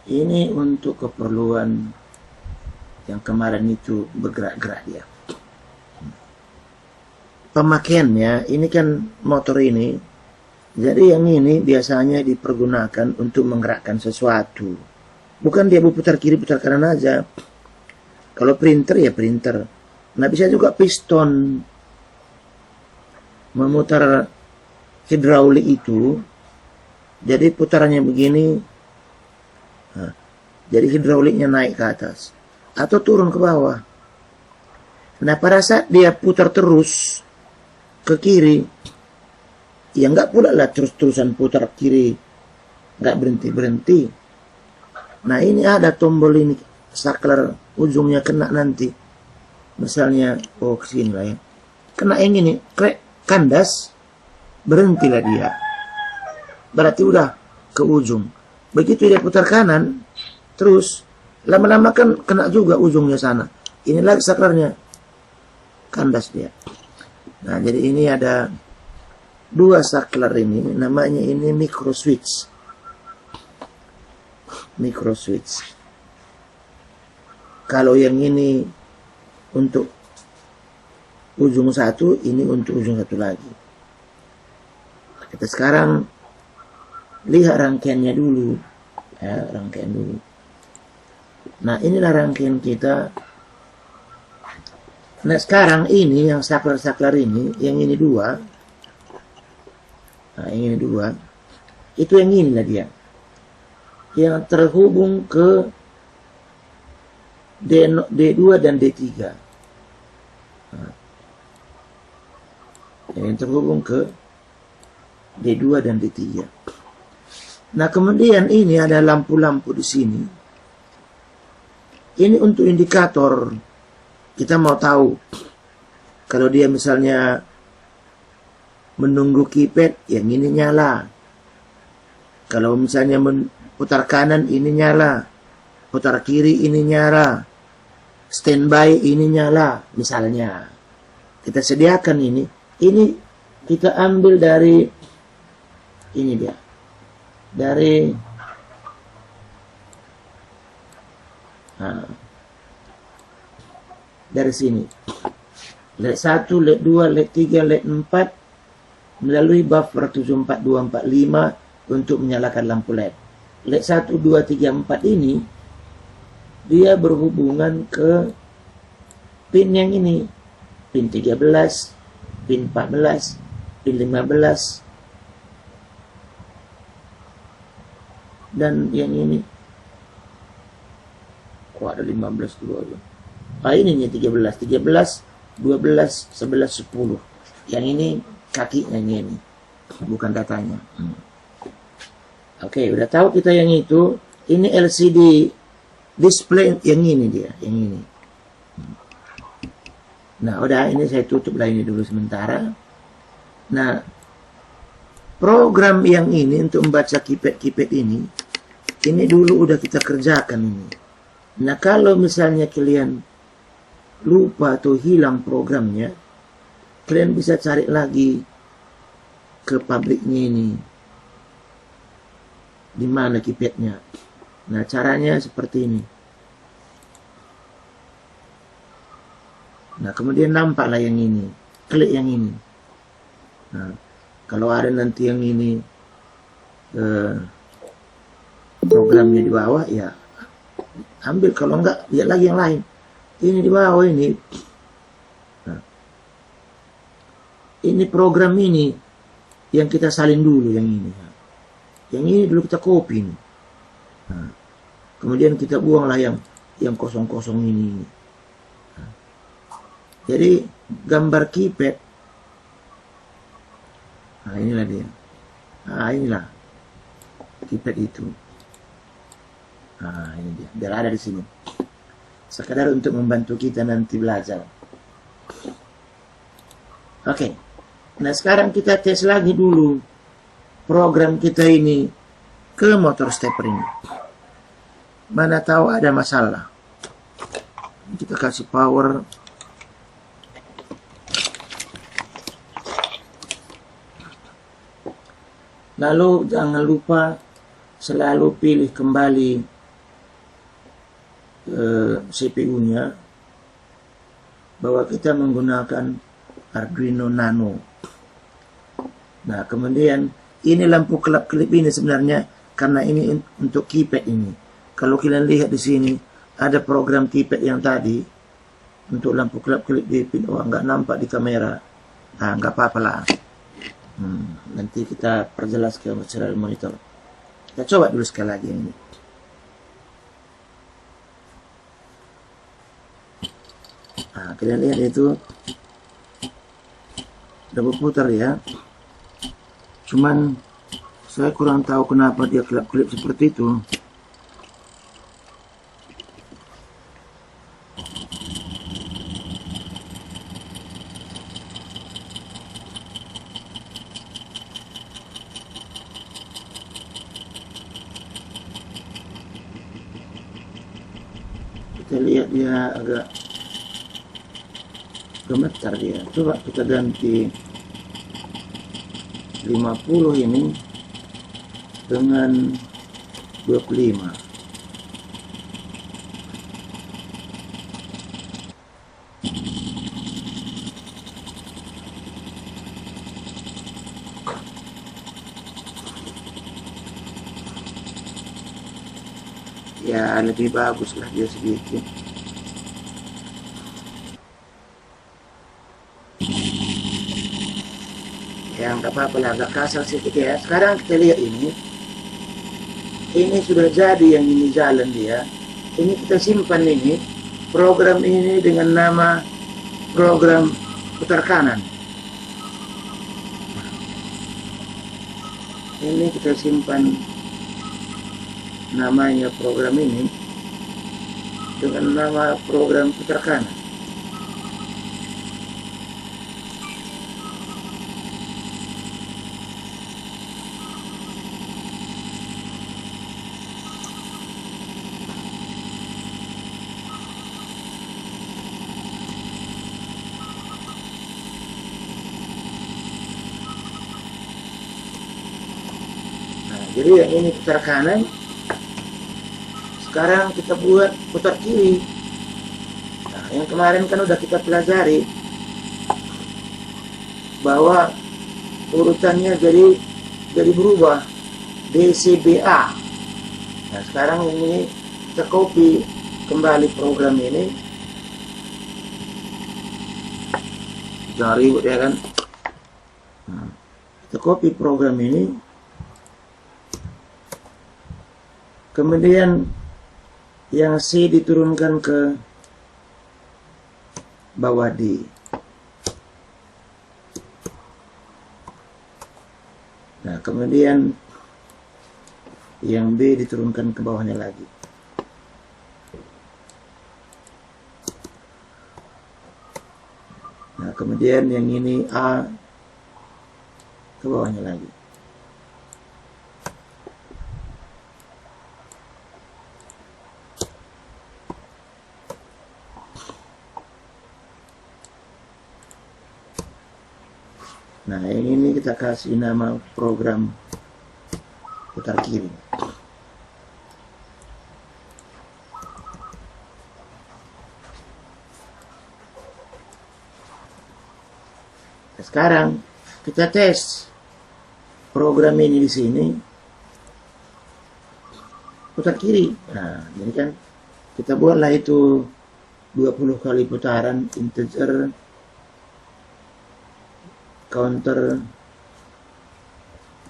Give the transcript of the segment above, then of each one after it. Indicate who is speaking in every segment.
Speaker 1: Ini untuk keperluan yang kemarin itu bergerak-gerak dia. Pemakaiannya, ini kan motor ini, jadi yang ini biasanya dipergunakan untuk menggerakkan sesuatu. Bukan dia berputar kiri, putar kanan aja. Kalau printer ya printer. Nah bisa juga piston memutar hidraulik itu. Jadi putarannya begini. Nah, jadi hidrauliknya naik ke atas atau turun ke bawah. Nah pada saat dia putar terus ke kiri, ya nggak pula lah terus-terusan putar kiri, nggak berhenti-berhenti. Nah ini ada tombol ini, saklar ujungnya kena nanti. Misalnya, oh kesini lah ya. Kena yang ini, kandas, berhentilah dia. Berarti udah ke ujung. Begitu dia putar kanan, terus lama-lama kan kena juga ujungnya sana. Ini lagi saklarnya, kandas dia. Nah jadi ini ada dua saklar ini, namanya ini micro switch. Micro switch. Kalau yang ini untuk ujung satu, ini untuk ujung satu lagi. Kita sekarang lihat rangkaiannya dulu, ya, rangkaian dulu. Nah inilah rangkaian kita. Nah sekarang ini yang saklar-saklar ini, yang ini dua. Nah yang ini dua. Itu yang inilah dia. Yang terhubung ke D2 dan D3. Nah, yang terhubung ke D2 dan D3. Nah kemudian ini ada lampu-lampu di sini. Ini untuk indikator. Kita mau tahu kalau dia misalnya menunggu keypad, yang ini nyala. Kalau misalnya putar kanan, ini nyala. Putar kiri, ini nyala. Standby, ini nyala. Misalnya, kita sediakan ini. Ini kita ambil dari, ini dia. Dari sini. LED 1, LED 2, LED 3, LED 4 melalui buffer 74245 untuk menyalakan lampu LED. LED 1, 2, 3, 4 ini dia berhubungan ke pin yang ini. Pin 13, pin 14, pin 15. Dan yang ini. Kok ada 15 dulu aja. Ah ini 13, 12, 11, 10. Yang ini kakinya ini, bukan datanya. Oke, udah tahu kita yang itu. Ini LCD display yang ini dia, yang ini. Nah, udah ini saya tutup lah ini dulu sementara. Nah, program yang ini untuk membaca keypad ini dulu udah kita kerjakan ini. Nah, kalau misalnya kalian lupa atau hilang programnya, kalian bisa cari lagi ke pabriknya ini. Di mana keypadnya? Nah, caranya seperti ini. Nah, kemudian nampaklah yang ini. Klik yang ini. Nah, kalau ada nanti yang ini programnya di bawah, ya ambil. Kalau enggak, lihat lagi yang lain. Ini di bawah ini. Nah, ini program ini yang kita salin dulu yang ini. Yang ini dulu kita copy ini. Nah, kemudian kita buanglah yang kosong-kosong ini. Nah, jadi gambar keypad. Nah, inilah dia. Nah, inilah keypad itu. Nah, ini dia. Biar ada di sini. Sekadar untuk membantu kita nanti belajar. Oke. Nah sekarang kita tes lagi dulu program kita ini ke motor stepper ini. Mana tahu ada masalah. Kita kasih power. Lalu jangan lupa selalu pilih kembali CPU-nya bahwa kita menggunakan Arduino Nano. Nah, kemudian ini lampu kelap-kelip ini sebenarnya karena ini untuk keypad ini. Kalau kalian lihat di sini ada program keypad yang tadi untuk lampu kelap-kelip di pin. Oh, nggak nampak di kamera. Nah, nggak apa-apa lah. Nanti kita perjelas ke secara monitor. Kita coba dulu sekali lagi ini. Nah, kalian lihat itu udah berputar ya. Cuman saya kurang tahu kenapa dia kelap-kelip seperti itu. Kita lihat dia agak gemetar dia. Coba kita ganti 50 ini dengan 25. Ya lebih bagus lah dia sedikit. Ya nggak apa-apa lah, agak kasar sedikit ya. Sekarang kita lihat ini sudah jadi, yang ini jalan dia. Ini kita simpan ini program ini dengan nama program putar kanan. Ini kita simpan namanya program ini dengan nama program putar kanan. Jadi yang ini putar kanan, sekarang kita buat putar kiri. Nah, yang kemarin kan udah kita pelajari bahwa urutannya jadi berubah, DCBA. Nah, sekarang ini kita copy kembali program ini. Jangan ribut ya kan. Nah, kita copy program ini. Kemudian yang C diturunkan ke bawah D. Nah, kemudian yang B diturunkan ke bawahnya lagi. Nah, kemudian yang ini A ke bawahnya lagi. Nah, yang ini kita kasih nama program putar kiri. Nah, sekarang kita tes program ini di sini putar kiri. Nah, jadi kan kita buatlah itu 20 kali putaran integer counter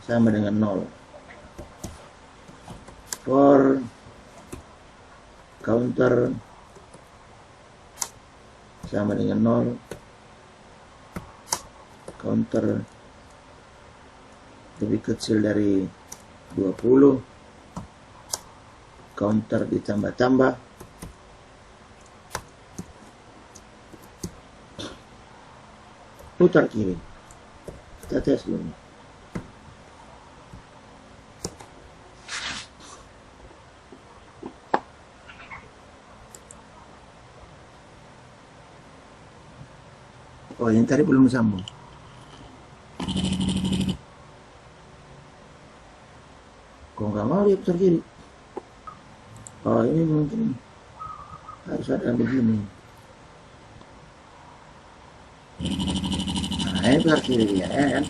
Speaker 1: sama dengan 0. For counter sama dengan 0, counter lebih kecil dari 20, counter ditambah-tambah, putar kiri. Kita tes dulu. Oh, yang tadi belum sambung. Kok nggak mau dia putar kiri? Oh, ini mungkin Harus ada begini. Nah, ini putar kiri dia, ya kan?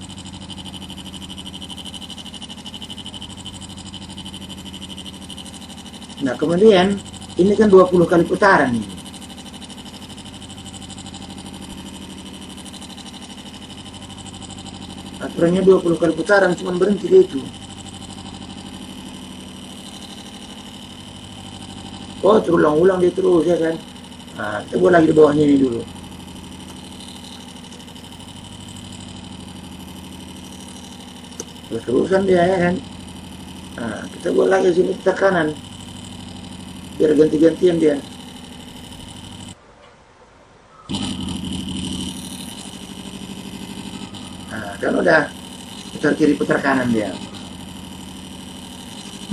Speaker 1: Nah, kemudian ini kan 20 kali putaran ini. Aturannya 20 kali putaran, cuma berhenti di itu. Oh, terulang-ulang dia terus, ya kan? Nah, kita buat lagi di bawahnya ini dulu. Terus-terusan dia, ya kan? Nah, kita buat lagi sini tekanan. Biar ganti-gantian dia. Nah, kan udah putar kiri, putar kanan dia.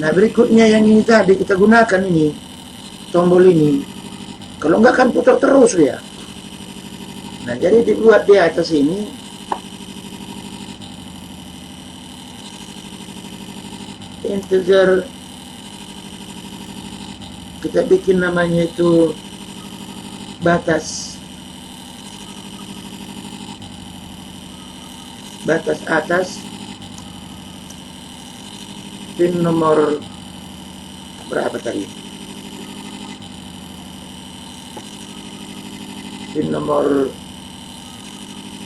Speaker 1: Nah, berikutnya yang ini tadi kita gunakan ini, tombol ini. Kalau enggak kan putar terus dia. Nah, jadi dibuat di atas ini integer, kita bikin namanya itu batas atas, pin nomor berapa tadi, pin nomor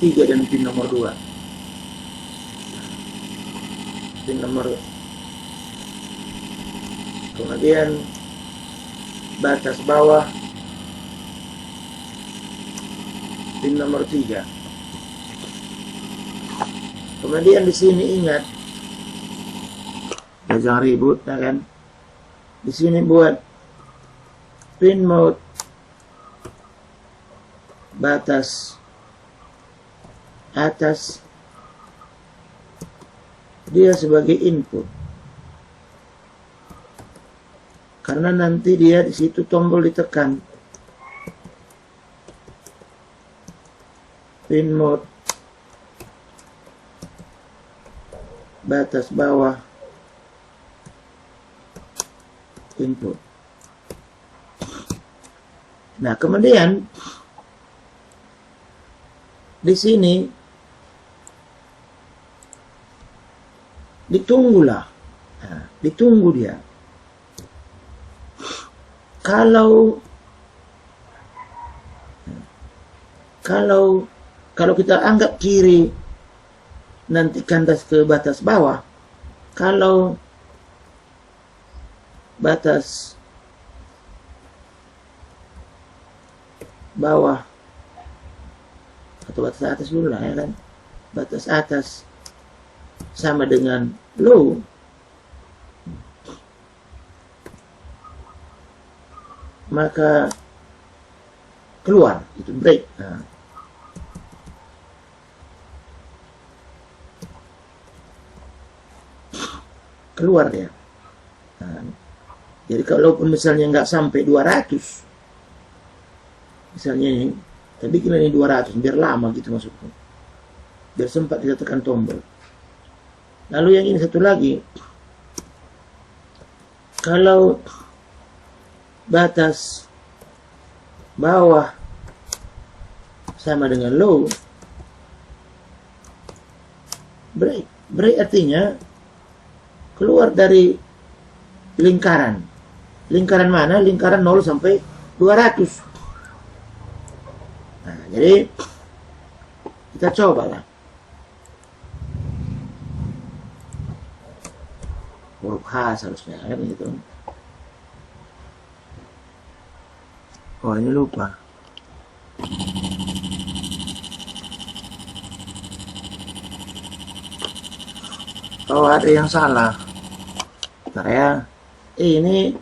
Speaker 1: 3 dan pin nomor 2, pin nomor, kemudian batas bawah pin nomor 3. Kemudian di sini ingat, jangan ribut, ya kan? Di sini buat pin mode batas atas, dia sebagai input. Karena nanti dia di situ tombol ditekan. Pin mode batas bawah input. Nah, kemudian di sini ditunggulah. Nah, ditunggu dia. Kalau kita anggap kiri nanti kandas ke batas bawah, kalau batas bawah atau batas atas dulu lah, ya kan? Batas atas sama dengan low, maka keluar itu break. Nah, keluar dia. Nah, jadi kalaupun misalnya nggak sampai 200, misalnya ini, tapi kira ini 200, biar lama gitu maksudnya, biar sempat kita tekan tombol. Lalu yang ini satu lagi, kalau batas bawah sama dengan low, break. Break artinya keluar dari lingkaran. Lingkaran mana? Lingkaran 0 sampai 200. Nah, jadi kita cobalah. Huruf H harusnya, kan gitu. Oh, ini lupa. Oh, ada yang salah. Bentar ya. Ini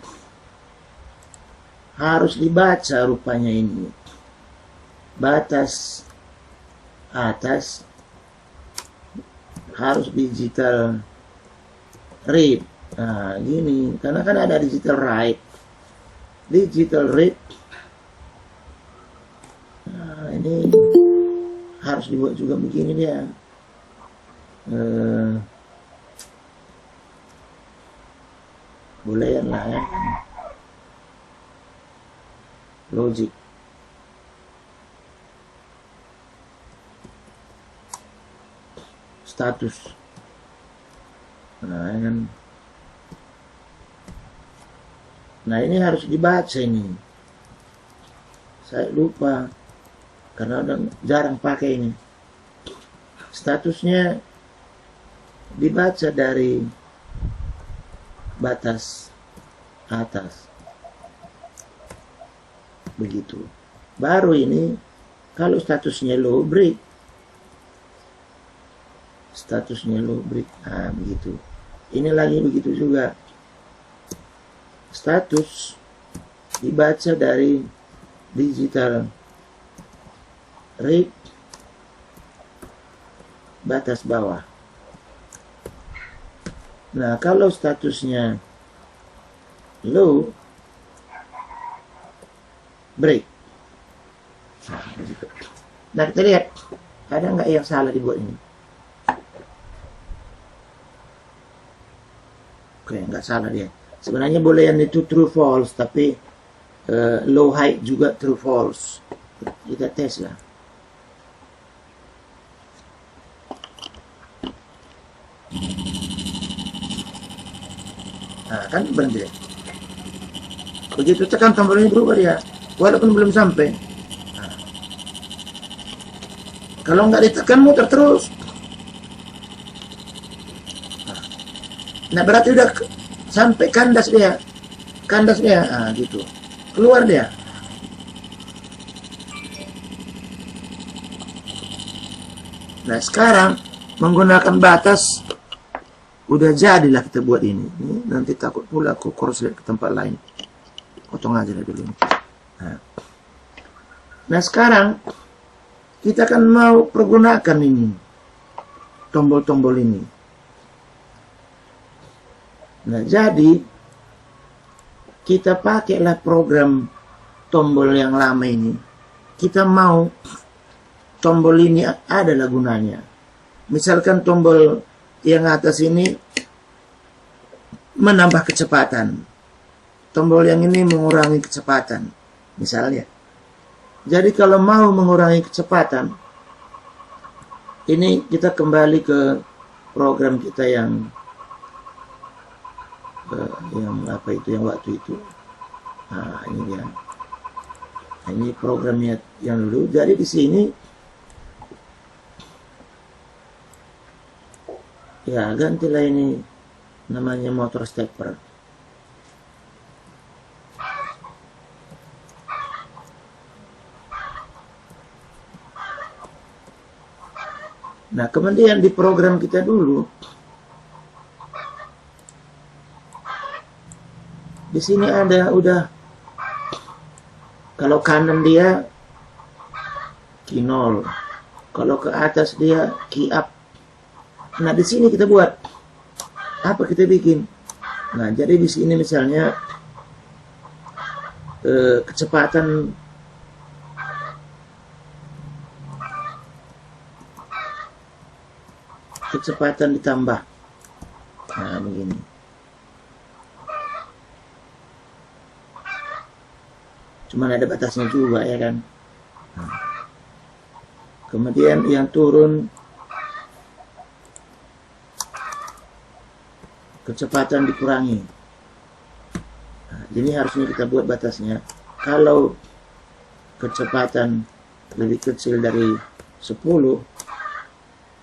Speaker 1: harus dibaca rupanya ini. Batas atas harus digital read. Nah, gini. Karena kan ada digital write. Digital read. Nah, ini harus dibuat juga begini dia. Boleh lah ya. Logic. Status. Nah, kan. Nah, ini harus dibaca ini. Saya lupa karena udah jarang pakai ini. Statusnya dibaca dari batas atas. Begitu. Baru ini kalau statusnya low, break. Statusnya low, break. Nah, begitu. Ini lagi begitu juga. Status dibaca dari digital rate batas bawah. Nah, kalau statusnya low, break. Nah, kita lihat ada nggak yang salah dibuat ini? Oke, nggak salah dia. Sebenarnya boleh yang itu true false, tapi low height juga true false. Kita tes lah. Nah, kan berhenti. Begitu tekan tombol ini berubah dia, walaupun belum sampai. Nah, kalau nggak ditekan muter terus. Nah, berarti udah sampai kandas dia, nah, gitu, keluar dia. Nah, sekarang menggunakan batas udah jadilah kita buat ini. Nanti takut pula aku cross-light ke tempat lain. Potong aja dulu. Nah, sekarang kita kan mau pergunakan ini tombol-tombol ini. Nah, jadi kita pakailah program tombol yang lama ini. Kita mau tombol ini adalah gunanya. Misalkan tombol yang atas ini menambah kecepatan. Tombol yang ini mengurangi kecepatan. Misalnya. Jadi kalau mau mengurangi kecepatan, ini kita kembali ke program kita yang apa itu, yang waktu itu. Nah, ini dia. Nah, ini programnya yang dulu. Jadi di sini ya gantilah ini namanya motor stepper. Nah, kemudian di program kita dulu, di sini ada udah, kalau kanan dia key 0, kalau ke atas dia key up. Nah, di sini kita buat apa, kita bikin. Nah, jadi di sini misalnya kecepatan ditambah. Nah, begini. Cuman ada batasnya juga, ya kan. Nah. Kemudian yang turun kecepatan dikurangi. Nah, jadi harusnya kita buat batasnya. Kalau kecepatan lebih kecil dari 10,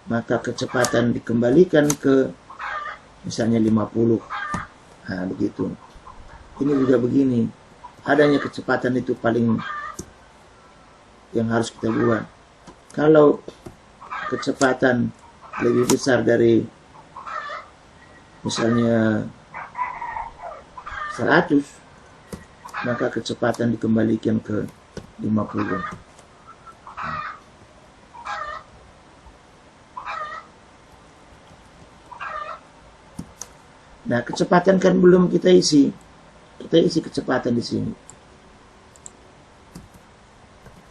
Speaker 1: maka kecepatan dikembalikan ke misalnya 50. Nah, begitu. Ini juga begini. Adanya kecepatan itu paling yang harus kita buat. Kalau kecepatan lebih besar dari misalnya 100, maka kecepatan dikembalikan ke 50. Nah, kecepatan kan belum kita isi. Kita isi kecepatan di sini.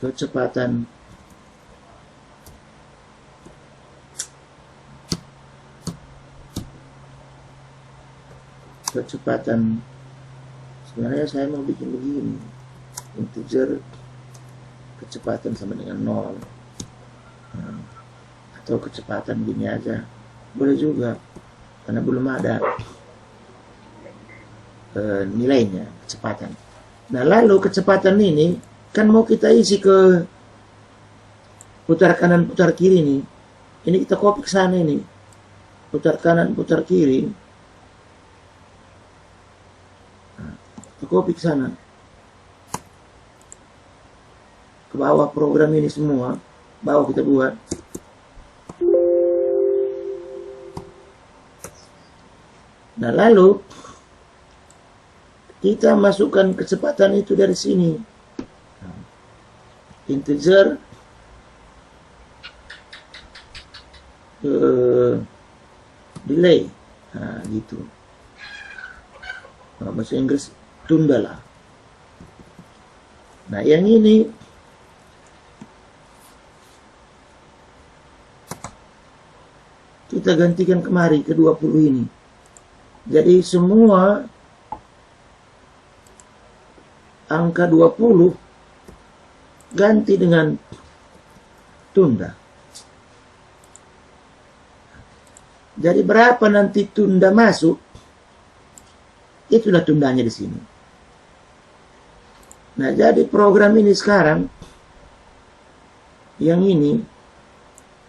Speaker 1: Kecepatan sebenarnya saya mau bikin begini. integer kecepatan sama dengan 0. Atau kecepatan gini aja boleh juga, karena belum ada nilainya kecepatan. Nah lalu kecepatan ini kan mau kita isi ke putar kanan putar kiri nih. Ini kita copy ke sana ini, putar kanan putar kiri, kita copy ke sana ke bawah program ini semua, bawah kita buat. Nah lalu kita masukkan kecepatan itu dari sini, integer delay, nah gitu. Nah, bahasa Inggris tunda lah. Nah yang ini kita gantikan kemari ke 20 ini. Jadi semua angka 20 ganti dengan tunda. Jadi berapa nanti tunda masuk, itulah tundanya di sini. Nah, jadi program ini sekarang, yang ini,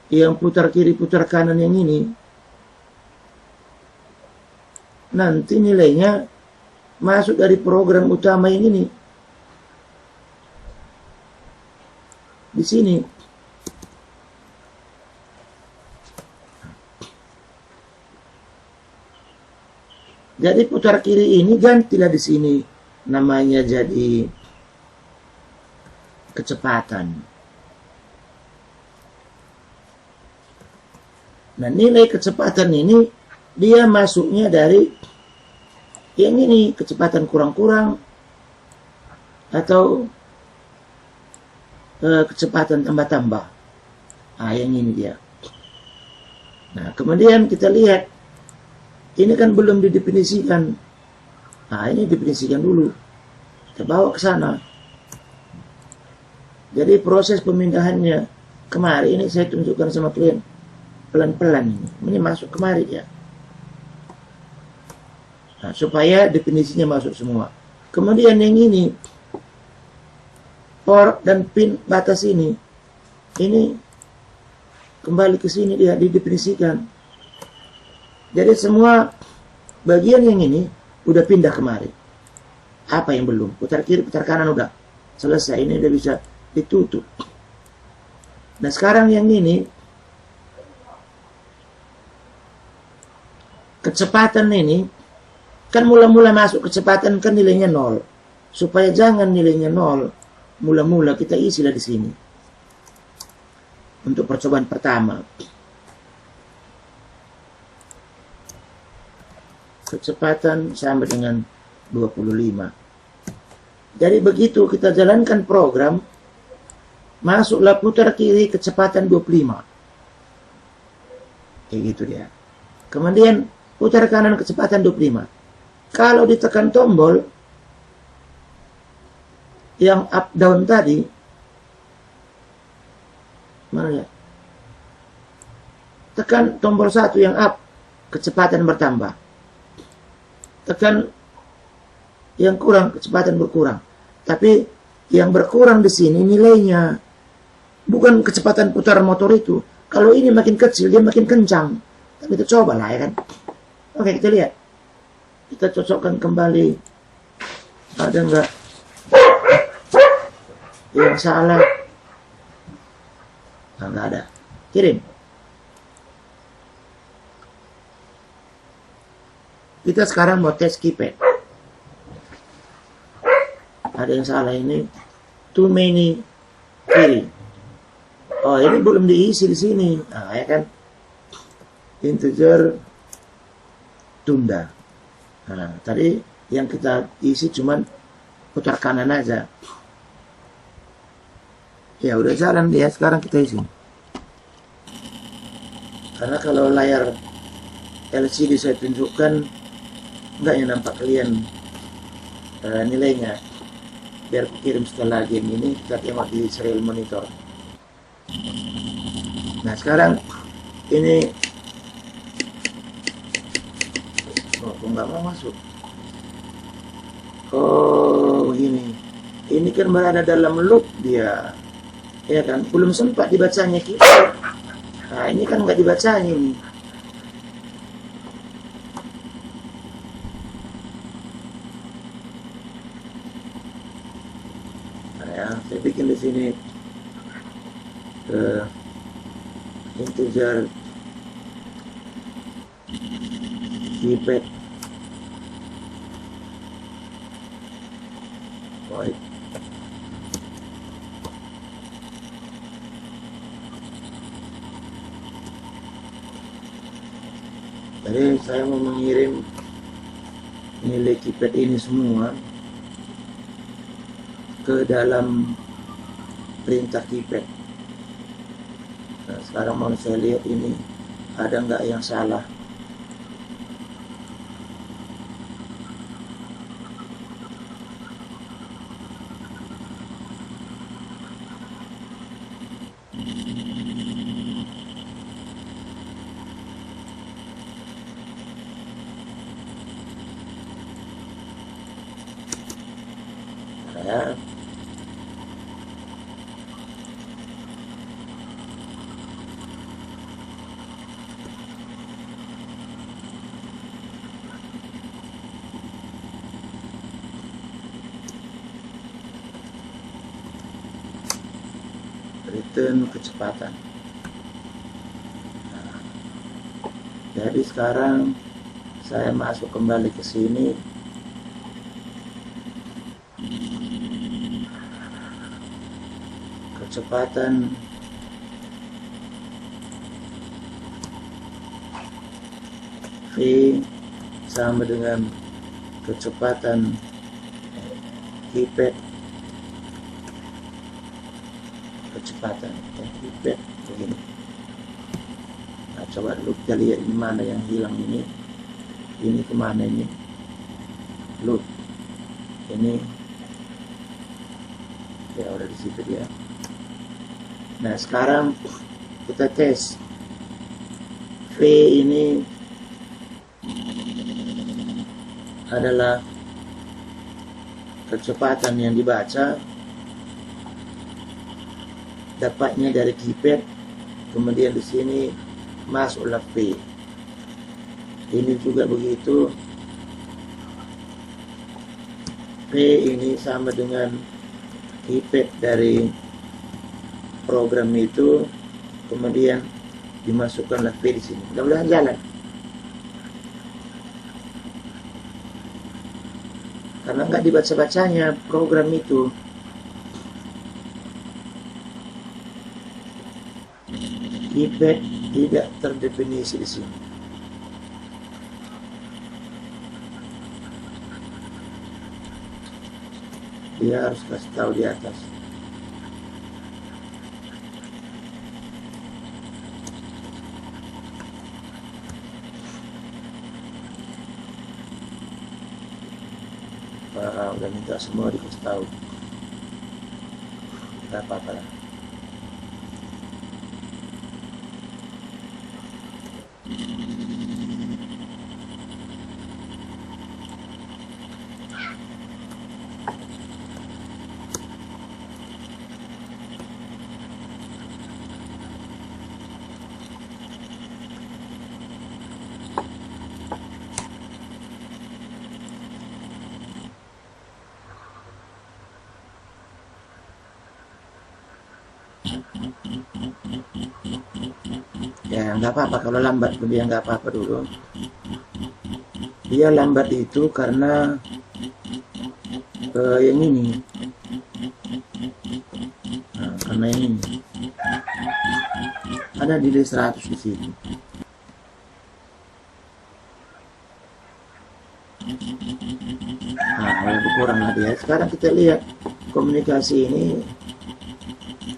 Speaker 1: yang putar kiri putar kanan yang ini, nanti nilainya masuk dari program utama yang ini. Di sini. Jadi putar kiri ini gantilah di sini namanya jadi kecepatan. Nah, nilai kecepatan ini dia masuknya dari yang ini, kecepatan kurang-kurang atau kecepatan tambah-tambah. Nah, yang ini dia. Nah, kemudian kita lihat, ini kan belum didefinisikan. Nah, ini definisikan dulu. Kita bawa ke sana. Jadi proses pemindahannya kemari ini saya tunjukkan sama klien. Pelan-pelan ini. Ini masuk kemari ya. Nah, supaya definisinya masuk semua. Kemudian yang ini, port dan pin batas ini kembali ke sini dia didefinisikan. Jadi semua bagian yang ini udah pindah kemari. Apa yang belum? Putar kiri, putar kanan udah selesai. Ini udah bisa ditutup. Nah sekarang yang ini, kecepatan ini, kan mula-mula masuk kecepatan kan nilainya 0. Supaya jangan nilainya 0, mula-mula kita isilah di sini. Untuk percobaan pertama. Kecepatan sama dengan 25. Jadi begitu kita jalankan program, masuklah putar kiri kecepatan 25. Kayak gitu dia. Kemudian putar kanan kecepatan 25. Kalau ditekan tombol yang up down tadi, mana ya? Tekan tombol 1 yang up, kecepatan bertambah. Tekan yang kurang, kecepatan berkurang. Tapi yang berkurang di sini nilainya, bukan kecepatan putar motor itu. Kalau ini makin kecil, dia makin kencang. Tapi kita coba lah ya kan. Oke, kita lihat. Kita cocokkan kembali. Ada enggak yang salah? Nah, enggak ada. Kirim. Kita sekarang mau tes keypad. Ada yang salah ini. Too many kiri. Oh, ini belum diisi di sini. Nah, ya kan. Integer tunda. Nah, tadi yang kita isi cuman putar kanan aja. Ya udah jalan dia, sekarang kita isi. Karena kalau layar LCD saya tunjukkan, enggak yang nampak kalian nilainya. Biar kirim sekali lagi yang ini, kita tengok di serial monitor. Nah sekarang ini kok nggak mau masuk. Oh begini, ini kan berada dalam loop dia, ya kan, belum sempat dibacanya kita. Nah ini kan nggak dibacanya ini. Nah, ya, saya bikin di sini integer keypad void. Jadi saya mau mengirim nilai keypad ini semua ke dalam perintah keypad. Nah, sekarang mau saya lihat ini ada nggak yang salah. Ya. Return kecepatan. Nah, jadi sekarang saya masuk kembali ke sini. Kecepatan V sama dengan kecepatan keypad. Kecepatan keypad begini. Nah, coba dulu kita lihat di mana yang hilang ini. Ini kemana ini? Loop. Ini ya udah di situ dia. Nah sekarang kita tes V ini adalah kecepatan yang dibaca dapatnya dari keypad, kemudian di sini masuklah V. Ini juga begitu, V ini sama dengan keypad dari program itu, kemudian dimasukkanlah V di sini. Mudah-mudahan jalan. Karena nggak dibaca-bacanya program itu. Keypad tidak terdefinisi di sini. Dia harus kasih tahu di atas. Udah minta semua dikasih tahu. Tidak apa-apa lah. Ya nggak apa-apa kalau lambat, dia nggak apa-apa dulu. Dia lambat itu karena yang ini. Nah, karena yang ini ada delay 100 di sini. Nah, lebih kurang lah dia. Sekarang kita lihat komunikasi ini,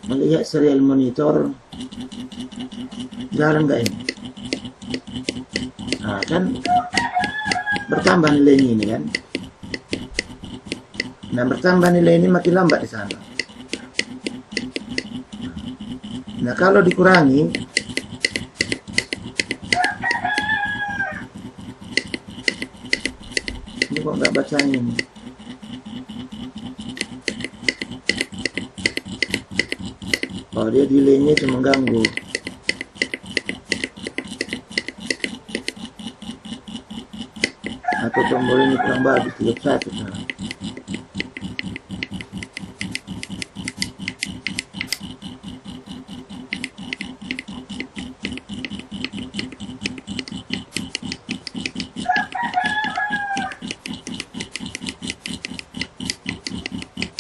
Speaker 1: melihat serial monitor jalan nggak ini. Nah kan bertambah nilainya ini kan. Nah, bertambah nilai ini makin lambat di sana. Nah, kalau dikurangi, ini kok nggak bacanya ini. Oh, dia delaynya itu mengganggu. Atau tombol ini kurang bagus, 31 sekarang.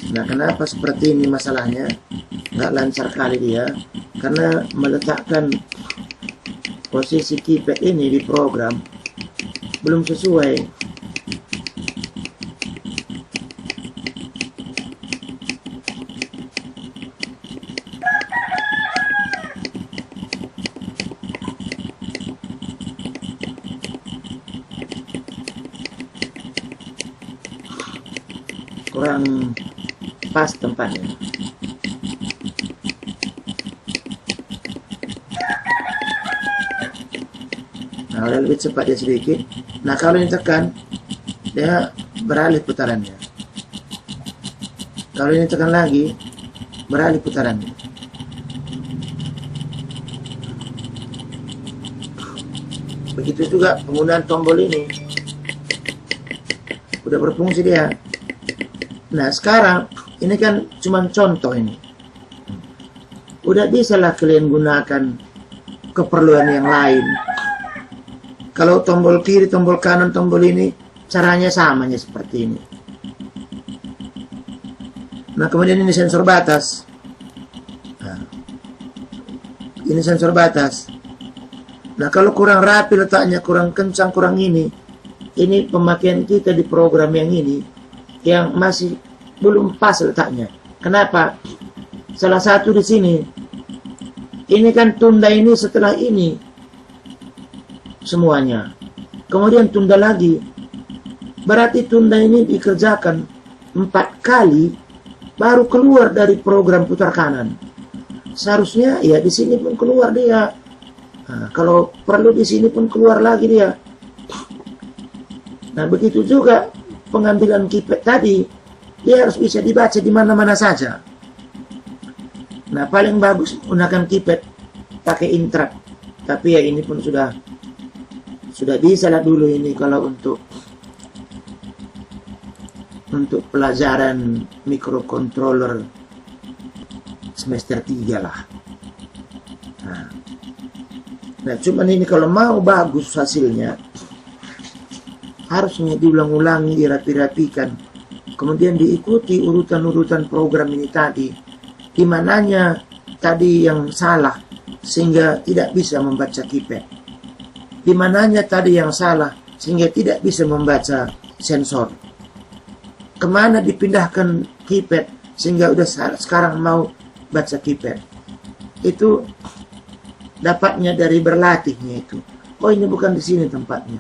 Speaker 1: Nah, kenapa seperti ini masalahnya? Nggak lancar kali dia, karena meletakkan posisi keypad ini di program belum sesuai. Kurang pas tempatnya. Nah, udah lebih cepat dia sedikit. Nah, kalau ini tekan, dia beralih putarannya. Kalau ini tekan lagi, beralih putarannya. Begitu juga penggunaan tombol ini. Udah berfungsi dia. Nah, sekarang ini kan cuma contoh ini. Udah bisa lah kalian gunakan keperluan yang lain. Kalau tombol kiri, tombol kanan, tombol ini caranya samanya seperti ini. Nah, kemudian ini sensor batas. Nah, ini sensor batas. Nah, kalau kurang rapi letaknya, kurang kencang, kurang ini pemakaian kita di program yang ini yang masih belum pas letaknya. Kenapa? Salah satu di sini. Ini kan tunda ini setelah ini semuanya. Kemudian tunda lagi. Berarti tunda ini dikerjakan 4 kali baru keluar dari program putar kanan. Seharusnya ya di sini pun keluar dia. Nah, kalau perlu di sini pun keluar lagi dia. Nah, begitu juga pengambilan keypad tadi, dia harus bisa dibaca di mana-mana saja. Nah, paling bagus menggunakan keypad pakai intrak. Tapi ya ini pun sudah bisa lah dulu ini kalau untuk pelajaran microcontroller semester 3 lah. Nah, cuman ini kalau mau bagus hasilnya, harusnya diulang-ulangi, dirapi-rapikan, kemudian diikuti urutan-urutan program ini tadi, di mananya tadi yang salah sehingga tidak bisa membaca keypad, di mananya tadi yang salah sehingga tidak bisa membaca sensor, kemana dipindahkan keypad sehingga udah sekarang mau baca keypad. Itu dapatnya dari berlatihnya itu. Oh, ini bukan di sini tempatnya,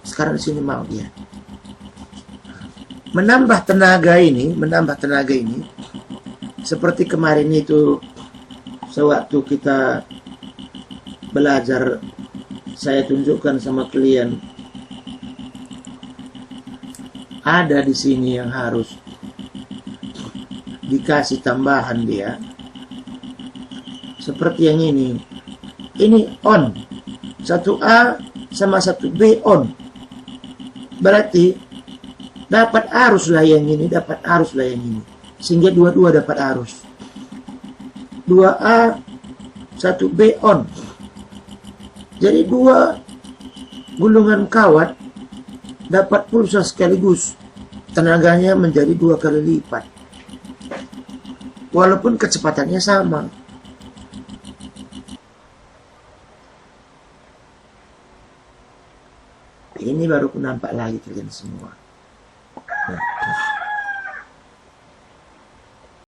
Speaker 1: sekarang di sini mau dia. Menambah tenaga ini seperti kemarin itu sewaktu kita belajar, saya tunjukkan sama klien, ada di sini yang harus dikasih tambahan dia. Seperti yang ini on, 1A sama 1B on. Berarti dapat arus lah yang ini, sehingga dua-dua dapat arus. 2A 1B on. Jadi 2 gulungan kawat dapat pulsa sekaligus. Tenaganya menjadi 2 kali lipat. Walaupun kecepatannya sama. Ini baru nampak lagi kalian semua. Nah.